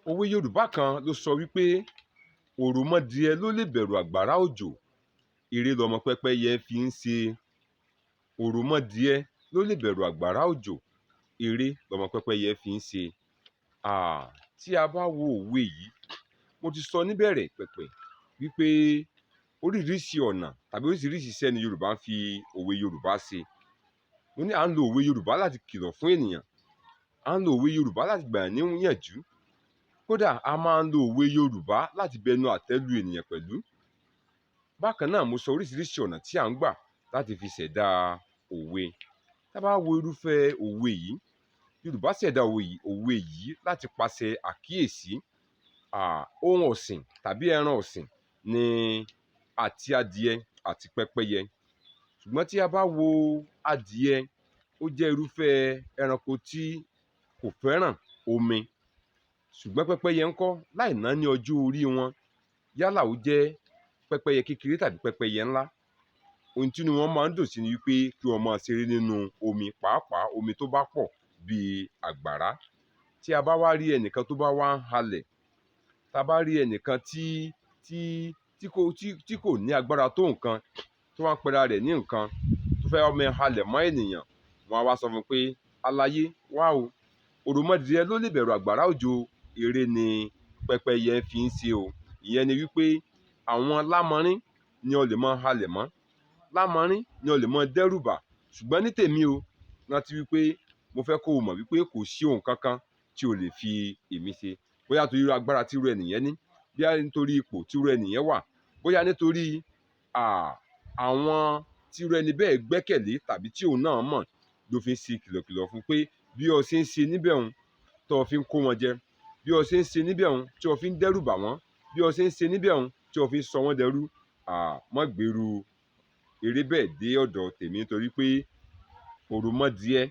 Òwe Yorùbá kan ló sọ wípé òròmọdìẹ ló lè bẹ̀rù àgbàrá òjò, eré lọmọ pẹ́pẹ́yẹ fi ń ṣe. Òròmọdìẹ ló lè bẹ̀rù àgbàrá òjò, eré lọmọ pẹ́pẹ́yẹ fi ń ṣe. Tí a bá wo òwe yìí, mo ti sọ níbẹ̀rẹ̀ pẹ̀pẹ̀ wípé oríṣiríṣi ọ̀nà tàbí oríṣiríṣi iṣẹ́ ni Yorùbá ń fi òwe Yorùbá ṣe. Mo ní à ń lo òwe Yorùbá láti kìlọ̀ fún ènìyàn, à ń lo òwe Yorùbá láti gbà yàn níyànjú, kódà a máa ń lo òwe Yorùbá láti bẹnu àtẹ́ lu ènìyàn pẹ̀lú. Bákan náà, mo sọ oríṣiríṣi ọ̀nà tí à ń gbà láti fi ṣẹ̀dá òwe. Tá bá wo irúfẹ́ òwe yìí, Yorùbá ṣẹ̀dá òwe yìí láti pàṣẹ àkíyèsí. Ohun ọ̀sìn tàbí ẹran ọ̀sìn ni àti adìẹ àti pẹ́pẹ́yẹ. Ṣùgbọ́n tí a bá wo adìẹ, ó jẹ́ irúfẹ́ ẹranko tí kò fẹ́ràn omi. Ṣùgbọ́n pẹ́pẹ́yẹ ńkọ́, láì náání ọjọ́ orí wọn, yálà ó jẹ́ pẹ́pẹ́yẹ kékeré tàbí pẹ́pẹ́yẹ ńlá, ohun tí inú wọn máa ń dùn sí ni wípé kí wọ́n máa ṣeré nínú omi, pàápàá omi tó bá pọ̀ bíi àgbàrá. Tí a bá wá rí ẹnìkan tó bá wá ń halẹ̀, tá bá rí ẹnìkan tí kò ní agbára tó nǹkan, tó wá ń pera rẹ̀ ní nǹkan, tó fẹ́ máa halẹ̀ mọ́ ènìyàn, wọ́n á wá sọ fún un pé, aláyé wá o, òròmọdìẹ ló lè bẹ̀rù àgbàrá òjò, eré ni pẹ́pẹ́yẹ fi ń ṣe o. Ìyẹn ni wípé àwọn lámọrín ni o lè máa halẹ̀ mọ́, lámọrín ni o lè máa dẹ́rùbà. Ṣùgbọ́n ní tèmi o, rántí wípé mo fẹ́ kó o mọ̀ wípé kò sí ohun kankan tí o lè fi èmi ṣe. Bóyá torí agbára tí irú ẹnìyẹn ní, bóyá nítorí ipò tí irú ẹnìyẹn wà, bóyá nítorí àwọn tí irú ẹni bẹ́ẹ̀ gbẹ́kẹ̀lé tàbí tí òun náà mọ̀, ló fi ń ṣe kìlọ̀kìlọ̀ fún pé bí o ṣe ń ṣe níbẹ̀ òun tó o fi ń kó wọn jẹ, bí o ṣe ń ṣe níbẹ̀ òun tí o fi ń dẹ́rùbà wọ́n, bí o ṣe ń ṣe níbẹ̀ òun tí o fi ń sọ wọ́n dẹrú, má gbèrú eré bẹ́ẹ̀ dé ọ̀dọ̀ tèmi, nítorí pé òròmọdìẹ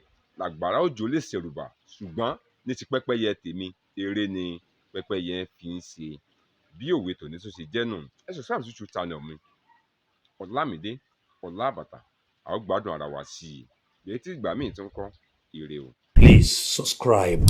làgbàrá òjò lè ṣẹ̀rùbà, ṣùgbọ́n ní ti pẹ́pẹ́yẹ tèmi, eré ni pẹ́pẹ́yẹ fi ń ṣe. Bí òwe tòní tó ṣe jẹ́ nù. Ẹ subscribe sí YouTube channel mi, Ọlámídé Ọlábàtà. A ó gbádùn ara wa sí i. Èyí tí ìgbà míì tún kọ́, ire o. Please subscribe.